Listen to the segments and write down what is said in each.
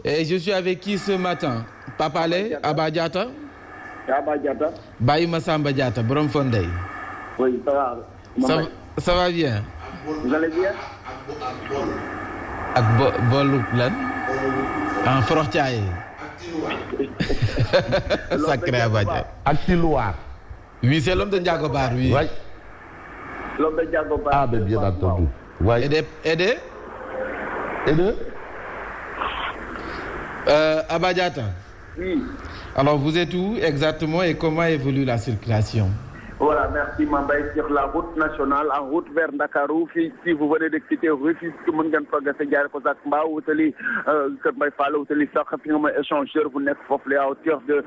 Et je suis avec qui ce matin? Papa Lé, Abba Diatta? Abba Diatta. Baye Massamba Diatta, Borom Fondey. Oui, ça va. Ça va bien? Vous allez bien? Ak Boluk lan? En Frotiaye. Sacré Abba Diatta. Actiloir. Oui, c'est l'homme de Ndiagobar, oui. Ouais. L'homme de Ndiagobar. Ah, ben bien entendu. Ouais. Aidez? Abba Diatta. Oui. Alors, vous êtes où exactement et comment évolue la circulation? Voilà, merci Mambay. Sur la route nationale, en route vers Dakarou, si vous venez de quitter Rufisque, vous pouvez progresser vers Kozak Mbao, vous allez échangeur, vous n'êtes pas à hauteur de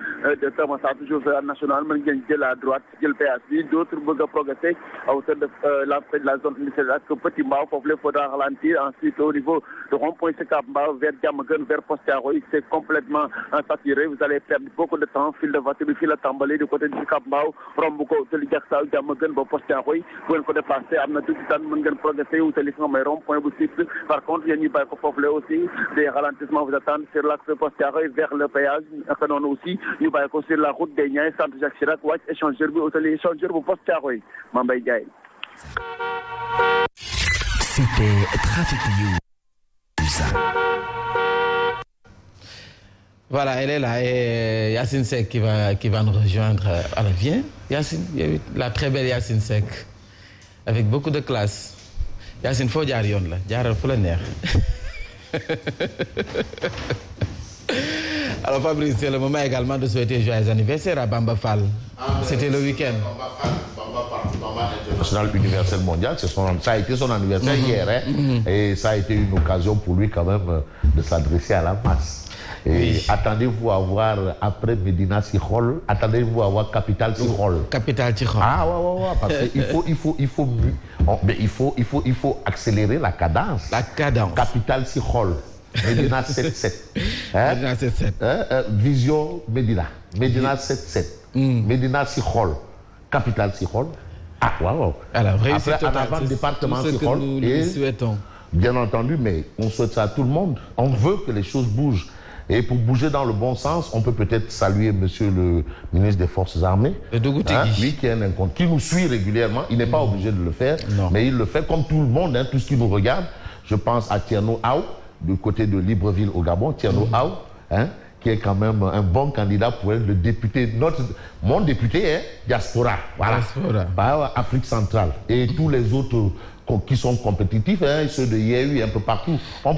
Tamassa, toujours vers la nationale, vous allez à droite, vous allez à droite, d'autres veulent progresser à hauteur de l'entrée de la zone initiale, que Petit Mbao, il faudra ralentir. Ensuite, au niveau de rond-point Sekap Mbao, vers Diamagun, vers Postiaroy, c'est complètement saturé. Vous allez perdre beaucoup de temps, fil de voiture, fil de tambalé du côté du Sekap Mbao, Rombuko, Jaksaaw Diamaguène ba Postiaroy bu ngeen ko dépassé am na tuuti tan mën ngeen progresser wutali fi nga may rond-point bu cible. Par contre yéen ñi bàyyi ko foofu la aussi des ralentissements vous attendent sur l'axe de Postiaroy vers le péage naka noonu aussi ñu bàyyi ko sur la route des Niayes centre Jacques Chirac wàcc échangeur bi wutali échangeur bu Postiaroy Mambay Ndiaye. C'était Trafic News. Voilà, elle est là et Yacine Seck qui va nous rejoindre. Alors viens, Yacine, la très belle Yacine Seck, avec beaucoup de classe. Yacine, faut jaar yoon la, jaaral fu la neex. Alors Fabrice, c'est le moment également de souhaiter joyeux anniversaire à Bamba Fall. C'était le week-end. Bamba international universel mondial, ça a été son anniversaire hier, hein, et ça a été une occasion pour lui quand même de s'adresser à la masse. Et oui. Attendez-vous à voir après Medina Sikhol, attendez-vous à voir Capital Sikhol. Capital Sikhol. Ah ouais, parce qu'il faut accélérer la cadence. La cadence. Capital Sikhol. Medina 7-7. Hein? Medina 7-7. Vision Medina. Medina 7-7. Medina Sikhol. Capital Sikhol. Ah wow. Alors, après, en avant département Sikhol. Nous le souhaitons. Bien entendu, mais on souhaite ça à tout le monde. On veut que les choses bougent. Et pour bouger dans le bon sens, on peut peut-être saluer monsieur le ministre des Forces armées. Lui qui nous suit régulièrement. Il n'est pas obligé de le faire, mais il le fait comme tout le monde, hein, tout ce qui nous regarde. Je pense à Tierno Aou, du côté de Libreville au Gabon. Tierno Aou, hein, qui est quand même un bon candidat pour être le député. Mon député est diaspora. Voilà. Diaspora. Afrique centrale. Et tous les autres qui sont compétitifs, hein, ceux de Yéhu, un peu partout. On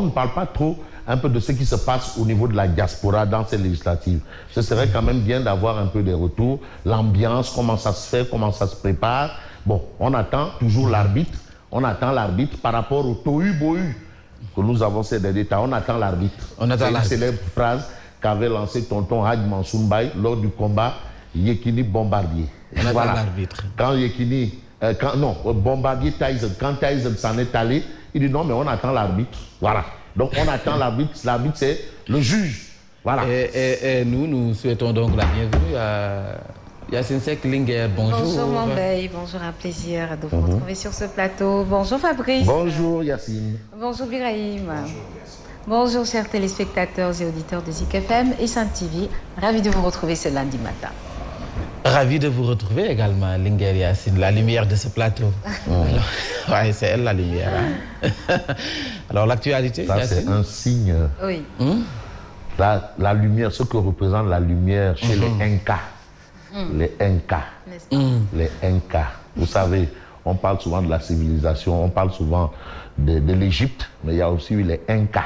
ne parle pas trop un peu de ce qui se passe au niveau de la diaspora dans ces législatives. Ce serait quand même bien d'avoir un peu des retours, l'ambiance, comment ça se fait, comment ça se prépare. Bon, on attend toujours l'arbitre. On attend l'arbitre par rapport au tohu-bohu que nous avons ces derniers temps. On attend l'arbitre. C'est une célèbre phrase qu'avait lancée tonton Hadj Mansour Mbaye lors du combat Yekini Bombardier. On attend l'arbitre. Quand Yekini... Bombardier Tyson, quand Tyson s'en est allé, il dit non, mais on attend l'arbitre. Voilà. Donc on attend l'arbitre. L'arbitre, c'est le juge. Voilà. Et nous souhaitons donc la bienvenue à Yacine Seck Linguère. Bonjour. Bonjour Mambay, bonjour, un plaisir de vous retrouver sur ce plateau. Bonjour Fabrice. Bonjour Yacine. Bonjour Birahim. Bonjour chers téléspectateurs et auditeurs de Zik FM et Saint TV. Ravi de vous retrouver ce lundi matin. Ravi de vous retrouver également, Linguère Yacine, la lumière de ce plateau. Oui, c'est elle la lumière. Hein? Alors l'actualité, ça c'est un signe. Oui. La lumière, ce que représente la lumière chez les Incas. Les Incas. Les Incas. Vous savez, on parle souvent de la civilisation, on parle souvent de l'Égypte, mais il y a aussi les Incas.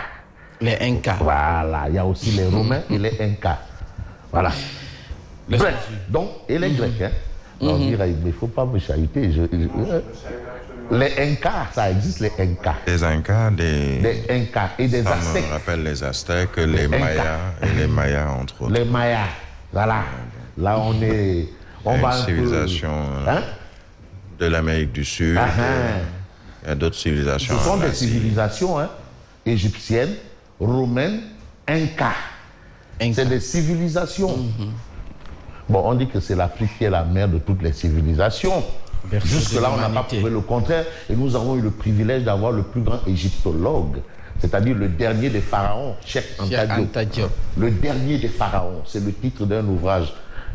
Les Incas. Voilà, il y a aussi les Romains et les Incas. Voilà. Bref, donc, et les Grecs, hein. On dirait, mais il ne faut pas me chahuter. Les Incas, ça existe, les Incas. Les Incas, des Incas et des Aztèques. On rappelle les Aztèques, les Mayas et les Mayas, entre autres. Les Mayas, voilà. Là, on est... On va une civilisation de l'Amérique du Sud. Il y a d'autres civilisations. Ce sont des civilisations égyptiennes, romaines, Incas. C'est des civilisations. Bon, on dit que c'est l'Afrique qui est la mère de toutes les civilisations. Jusque-là, on n'a pas prouvé le contraire. Et nous avons eu le privilège d'avoir le plus grand égyptologue c'est-à-dire le dernier des pharaons, Cheikh Anta Diop. Le dernier des pharaons, c'est le titre d'un ouvrage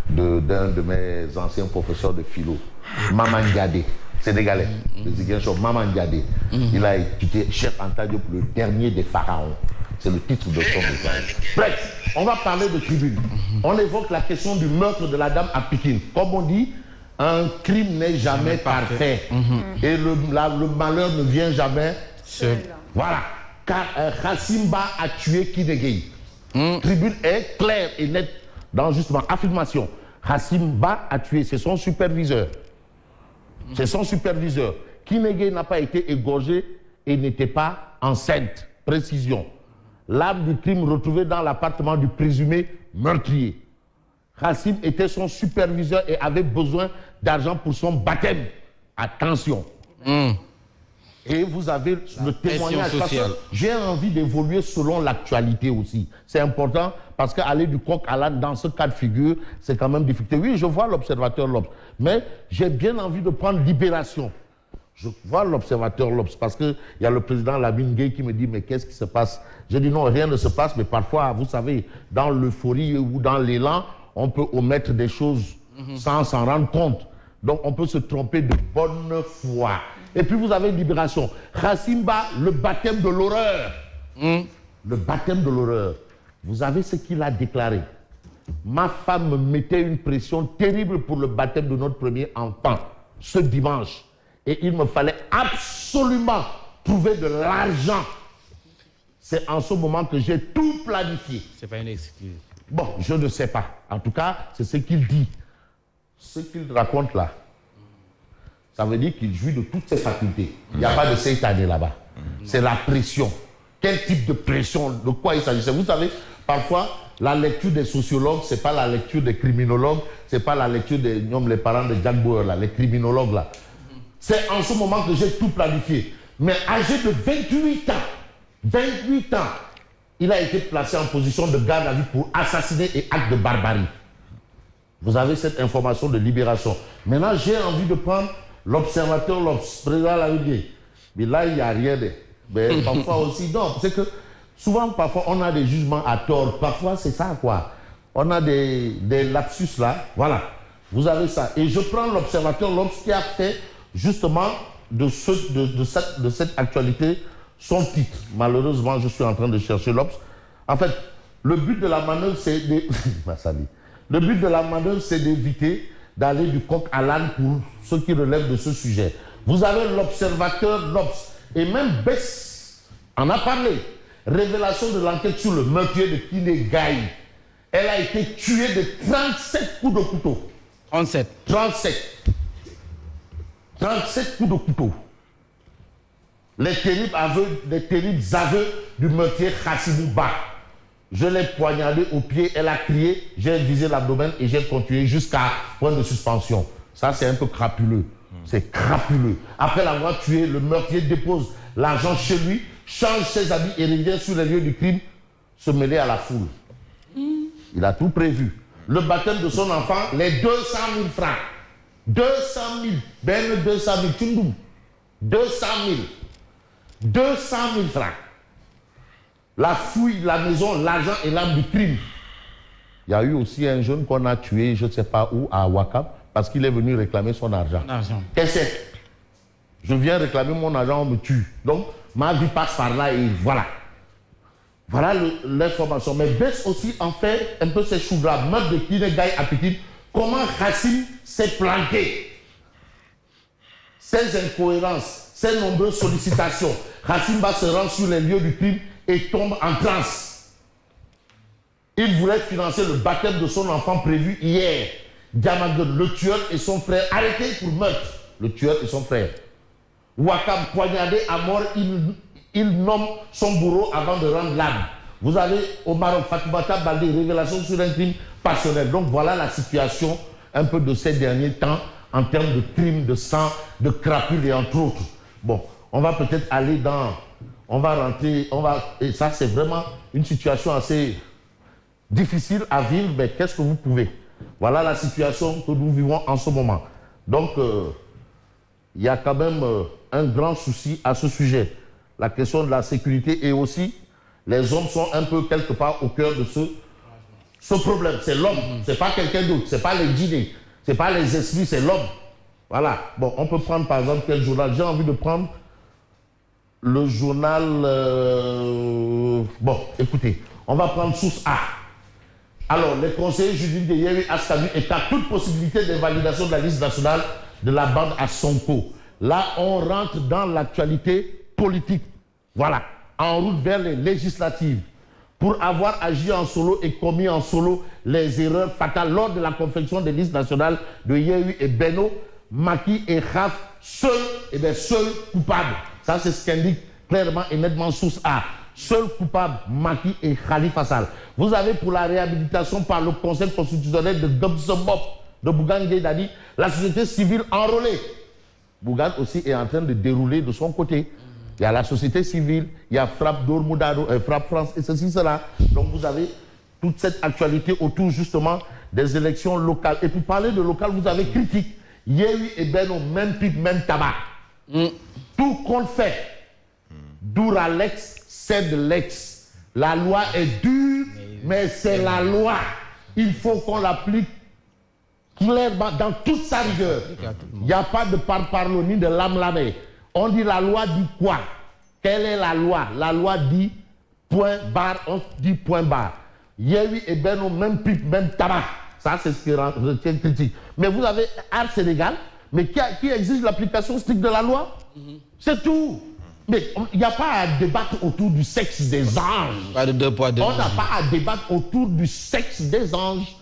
d'un de mes anciens professeurs de philo, Maman Diadé, sénégalais, Maman Diadé. Il a étudié Cheikh Anta Diop, le dernier des pharaons. C'est le titre de son ouvrage. Bref, on va parler de tribune. On évoque la question du meurtre de la dame à Pikine. Comme on dit, un crime n'est jamais parfait. Et le malheur ne vient jamais seul. Voilà. Car Hassimba a tué Kinegei. Tribune est claire et nette dans justement affirmation. Hassimba a tué, c'est son superviseur. C'est son superviseur. Kinegei n'a pas été égorgé et n'était pas enceinte. Précision. L'arme du crime retrouvée dans l'appartement du présumé meurtrier. Hassim était son superviseur et avait besoin d'argent pour son baptême. Attention. Et vous avez le témoignage. J'ai envie d'évoluer selon l'actualité aussi. C'est important parce qu'aller du coq à l'âne dans ce cas de figure, c'est quand même difficile. Oui, je vois l'observateur Lobs, mais j'ai bien envie de prendre Libération. Je vois l'observateur Lobs parce qu'il y a le président Lamine Gueye qui me dit mais qu'est-ce qui se passe? Je dis non, rien ne se passe, mais parfois, vous savez, dans l'euphorie ou dans l'élan, on peut omettre des choses sans s'en rendre compte. Donc on peut se tromper de bonne foi. Et puis vous avez Libération. Hassimba, le baptême de l'horreur. Le baptême de l'horreur. Vous avez ce qu'il a déclaré. Ma femme me mettait une pression terrible pour le baptême de notre premier enfant, ce dimanche. Et il me fallait absolument trouver de l'argent. C'est en ce moment que j'ai tout planifié. C'est pas une excuse. Bon, je ne sais pas. En tout cas, c'est ce qu'il dit. Ce qu'il raconte là, ça veut dire qu'il jouit de toutes ses facultés. Il n'y a pas de cette année là-bas. C'est la pression. Quel type de pression? De quoi il s'agissait? Vous savez, parfois, la lecture des sociologues, ce n'est pas la lecture des criminologues, ce n'est pas la lecture des les parents de Jack Bauer, là, les criminologues là. C'est en ce moment que j'ai tout planifié. Mais âgé de 28 ans, il a été placé en position de garde à vue pour assassiner et acte de barbarie. Vous avez cette information de Libération. Maintenant, j'ai envie de prendre l'observateur, président Lamine. Mais là, il n'y a rien de... Mais parfois aussi, non. C'est que souvent, parfois, on a des jugements à tort. Parfois, c'est ça, quoi. On a des lapsus là. Voilà. Vous avez ça. Et je prends l'observateur, qui a fait justement de cette actualité son titre. Malheureusement, je suis en train de chercher l'Obs. En fait, le but de la manœuvre, c'est de... Le but de la manœuvre, c'est d'éviter d'aller du coq à l'âne pour ceux qui relèvent de ce sujet. Vous avez l'observateur Lobs. Et même Bess en a parlé. Révélation de l'enquête sur le meurtrier de Kinegei. Elle a été tuée de 37 coups de couteau. 37 coups de couteau. Les terribles aveux du meurtrier Hassimba. Je l'ai poignardé au pied, elle a crié, j'ai visé l'abdomen et j'ai continué jusqu'à point de suspension. Ça, c'est un peu crapuleux. C'est crapuleux. Après l'avoir tué, le meurtrier dépose l'argent chez lui, change ses habits et revient sur les lieux du crime, se mêler à la foule. Il a tout prévu. Le baptême de son enfant, les 200 000 francs. 200 000. Ben 200 000. Tchundoum. 200 000. 200 000 francs. La fouille, la maison, l'argent et l'âme du crime. Il y a eu aussi un jeune qu'on a tué, je ne sais pas où, à Ouakam, parce qu'il est venu réclamer son argent. Qu'est-ce que c'est? Je viens réclamer mon argent, on me tue. Donc, ma vie passe par là et voilà. Voilà l'information. Mais Bess aussi en fait un peu ses choux-gras. Meurtre de Kinegei à Pikine. Comment Hassim s'est planté? Ses incohérences, ses nombreuses sollicitations. Hassimba se rend sur les lieux du crime et tombe en transe. Il voulait financer le baptême de son enfant prévu hier. Diamaguène, le tueur et son frère arrêtés pour meurtre. Le tueur et son frère. Ouakam, poignardé à mort, il nomme son bourreau avant de rendre l'âme. Vous avez au Maroc, Fatoumata Baldé, révélation sur un crime passionnel. Donc voilà la situation un peu de ces derniers temps en termes de crimes, de sang, de crapules et entre autres. Bon, on va peut-être aller dans... On va rentrer, et ça c'est vraiment une situation assez difficile à vivre, mais qu'est-ce que vous pouvez? Voilà la situation que nous vivons en ce moment. Donc, il y a quand même un grand souci à ce sujet. la question de la sécurité et aussi les hommes sont un peu quelque part au cœur de ce problème. C'est l'homme, c'est pas quelqu'un d'autre, c'est pas les dîners, c'est pas les esprits, c'est l'homme. Voilà. Bon, on peut prendre par exemple quel journal? J'ai envie de prendre le journal... Bon, écoutez, on va prendre Source A. Alors, les conseillers juridiques de Yewwi Askan Wi écartent toute possibilité d'invalidation de la liste nationale de la bande à Sonko. Là, on rentre dans l'actualité politique. Voilà. En route vers les législatives. Pour avoir agi en solo et commis en solo les erreurs fatales lors de la confection des listes nationales de Yewwi et Benno, Macky et Khaf, seuls coupables. Ça, c'est ce qu'indique clairement et nettement Source A. Seul coupable, Macky et Khalifa Sall. Vous avez pour la réhabilitation par le Conseil constitutionnel de Gobsebop, de Bougane Gueye Dany, la société civile enrôlée. Bougane aussi est en train de dérouler de son côté. Il y a la société civile, il y a Frappe Dormoudado, Frappe France et ceci, cela. Donc vous avez toute cette actualité autour justement des élections locales. Et pour parler de local, vous avez critique. Yewwi et Benno, même pipe, même tabac. Tout compte fait. Doura l'ex, c'est de l'ex. La loi est dure, mais c'est la loi. Il faut qu'on l'applique clairement dans toute sa rigueur. Il n'y a pas de parparlot ni de lame-lamé. On dit la loi dit quoi? Quelle est la loi? La loi dit point barre, on dit point barre. Yewwi et Benno, même pipe, même tabac. Ça, c'est ce qui retient critique. Mais vous avez Art Sénégal, mais qui exige l'application stricte de la loi. C'est tout. Mais il n'y a pas à débattre autour du sexe des anges. Pas de deux poids, deux On n'a pas à débattre autour du sexe des anges.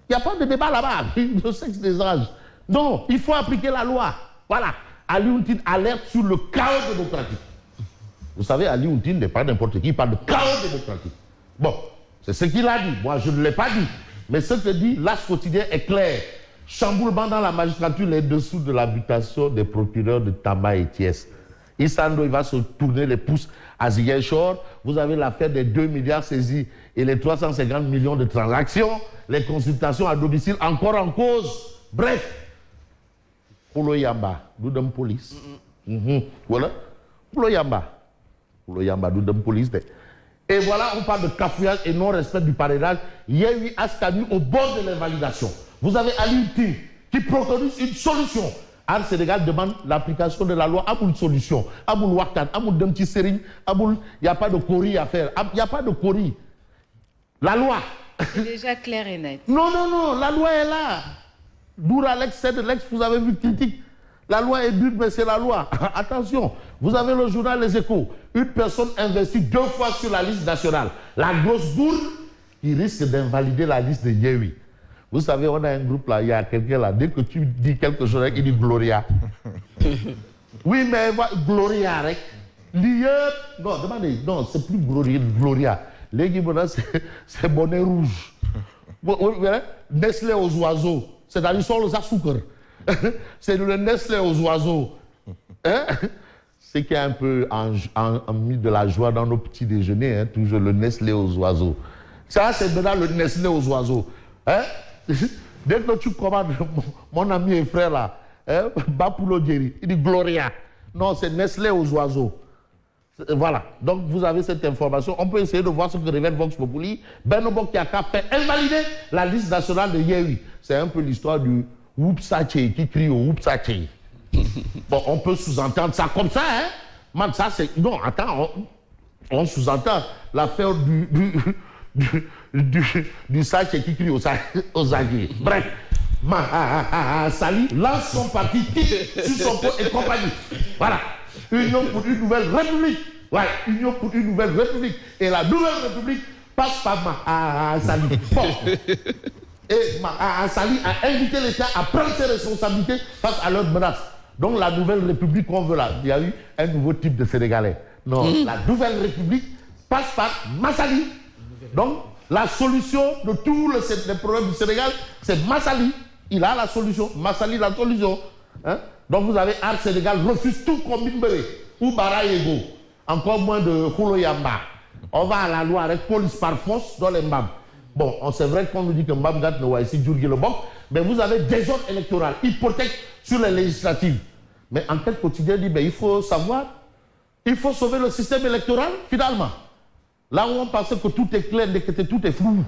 Il n'y a pas de débat là-bas, le sexe des anges. Non, il faut appliquer la loi. Voilà. Ali Ountin alerte sur le chaos démocratique. Vous savez, Ali Ountin n'est pas n'importe qui, il parle de chaos démocratique. Bon, c'est ce qu'il a dit. Moi, je ne l'ai pas dit. Mais ce que dit l'As quotidien est clair. Chamboulement dans la magistrature, les dessous de l'habitation des procureurs de Tamba et Thiès. Issando, il va se tourner les pouces à Ziguinchor. Vous avez l'affaire des 2 milliards saisis et les 350 millions de transactions. Les consultations à domicile encore en cause. Bref. Polo Yamba, Doudem Police. Voilà. Polo Yamba, Doudem Police. Et voilà, on parle de cafouillage et non-respect du parrainage. Yewwi Askan Wi au bord de l'invalidation. Vous avez Ali Ountin qui préconise une solution. Art Sénégal demande l'application de la loi. Aboul solution. Aboul Waktan. Aboul Demti Sering. Aboul, il n'y a pas de cori à faire. Il n'y a pas de cori. La loi. C'est déjà clair et net. Non, non, non. La loi est là. Doura l'ex, c'est de l'ex, vous avez vu critique. La loi est dure, mais c'est la loi. Attention. Vous avez le journal Les Échos. Une personne investie 2 fois sur la liste nationale. La grosse bourde qui risque d'invalider la liste de Yewwi. Vous savez, on a un groupe là, il y a quelqu'un là, dès que tu dis quelque chose, il dit Gloria. Oui, mais Gloria, non, demandez, non, c'est plus Gloria. Les Guibonas, c'est bonnet rouge. Nestlé aux oiseaux, c'est-à-dire sur les sucre. C'est le Nestlé aux oiseaux. Hein? C'est qu'il y a un peu mis de la joie dans nos petits déjeuners, hein, toujours le Nestlé aux oiseaux. Ça, c'est maintenant le Nestlé aux oiseaux. Hein? Dès que tu commandes, mon ami et frère là, hein, Bapulo Djeri, il dit Gloria. Non, c'est Nestlé aux oiseaux. Voilà. Donc vous avez cette information. On peut essayer de voir ce que révèle Vox Populi. Benno Bokk Yakaar fait invalider la liste nationale de Yewwi. C'est un peu l'histoire du Whoopsache qui crie au Whoopsache. Bon, on peut sous-entendre ça comme ça, hein. Man, ça c'est... Non, attends, on sous-entend l'affaire du sac qui crie aux aguets. Bref, Sali lance son parti sur son pot et compagnie. Voilà. Union pour une nouvelle république. Ouais, Union pour une nouvelle république. Et la nouvelle république passe par Sali. Bon. Et Sali a invité l'État à prendre ses responsabilités face à leurs menaces. Donc la nouvelle république qu'on veut là, il y a eu un nouveau type de Sénégalais. Non, la nouvelle république passe par Massali. Donc, la solution de tous les problèmes du Sénégal, c'est Massali. Il a la solution. Massali, la solution. Hein? Donc, vous avez Art Sénégal refuse tout comme Mimbere ou Barayego. Encore moins de Kholo Yamba. On va à la loi avec police par force dans les Mbam. Bon, c'est vrai qu'on nous dit que Mbamgat ne va ici Djurgi le Bok, mais vous avez des zones électorales, hypothèques sur les législatives. Mais en tête quotidienne, dit, ben, il faut savoir Il faut sauver le système électoral, finalement. Là où on pensait que tout est clair, que tout est flou.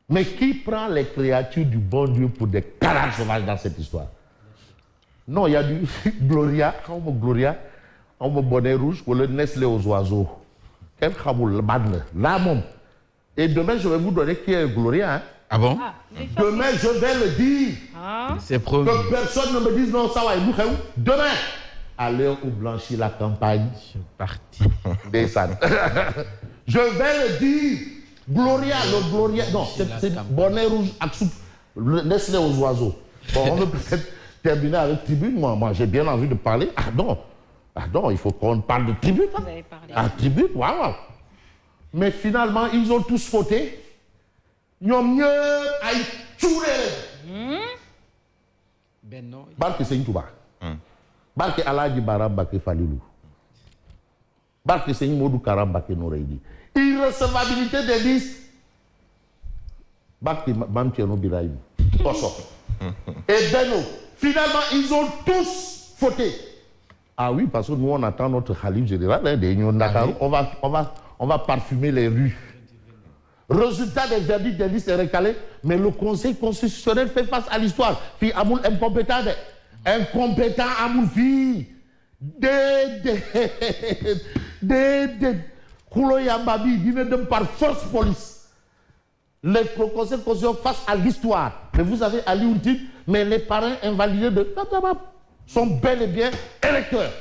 Mais qui prend les créatures du bon Dieu pour des canards sauvages dans cette histoire? Non, il y a du Gloria, on me bonnet rouge, ou le Nestlé aux oiseaux. Quel khamoul, là, mon. Et demain, je vais vous donner qui est Gloria. Hein? Ah bon? Demain, je vais le dire. C'est promis. Que personne ne me dise non, ça va. Demain, à l'heure où blanchit la campagne, je suis parti. Descend. Je vais le dire. Gloria, le Gloria. Non, c'est bonnet rouge, Nestlé aux oiseaux. Bon, on peut peut-être terminer avec Tribune. Moi j'ai bien envie de parler. Ah non, il faut qu'on parle de Tribune. Hein? Vous avez parlé. Ah, Tribune, waouh. Mais finalement, ils ont tous fauté. Ils ont mieux à y tuer. Ben non. Barke Seigne Touba. Barke Aladji Bara Mbacké Falilou. Barke Seigne Modou Kara Mbacké Noreyni. Irrecevabilité des listes. Barke Mame Thierno Birahim. Et Benno. Finalement, ils ont tous fauté. Ah oui, parce que nous, on attend notre Khalif général. On va parfumer les rues. Résultat des verdicts des listes est recalé, mais le Conseil constitutionnel fait face à l'histoire. Fille Amoul incompétent. Incompétent Amoul fille. Kouloyambabi, dîner par force police. Le Conseil constitutionnel face à l'histoire. Mais vous avez Ali Ountin, mais les parents invalidés de Tatabab sont bel et bien électeurs.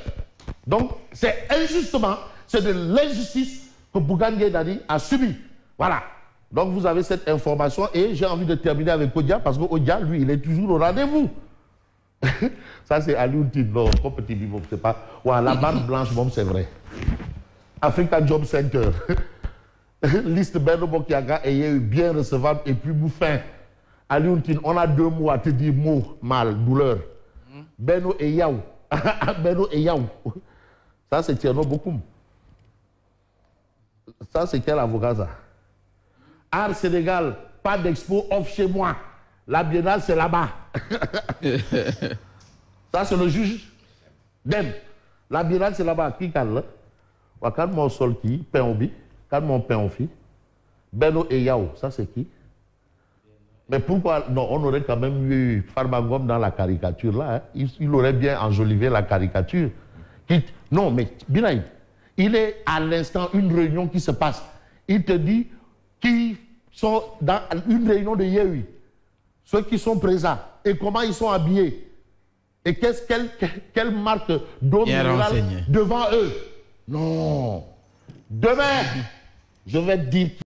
Donc, c'est injustement, c'est de l'injustice que Bougane Gueye Dany a subi. Voilà. Donc, vous avez cette information et j'ai envie de terminer avec Odia parce que Odia, lui, il est toujours au rendez-vous. Ça, c'est Ali Ountin. Non, comme petit bimbo, c'est pas. Ouais, la bande blanche, bon, c'est vrai. Africa Job Center. Liste Benno Bokyaga et bien recevable et puis bouffin. Ali Ountin, on a 2 mots à te dire, mot, mal, douleur. Benno et Yaou. Benno et Yaou. Ça, c'est Thierno Bokoum. Ça, c'est quel avocat, ça? Art Sénégal, pas d'expo, off chez moi. La biennale, c'est là-bas. Ça, c'est le juge Dem. La biennale, c'est là-bas. Qui calme? Quand mon sol qui, pain au bi, quand mon pain au fi. Benno et Yao, ça, c'est qui? Mais pourquoi? Non, on aurait quand même eu Farmangom dans la caricature, là. Hein? Il aurait bien enjolivé la caricature. Non, mais Biraïd, il est à l'instant une réunion qui se passe. Il te dit qui sont dans une réunion de Yehui, ceux qui sont présents et comment ils sont habillés et quelle marque d'eau minérale devant eux. Non. Demain, je vais te dire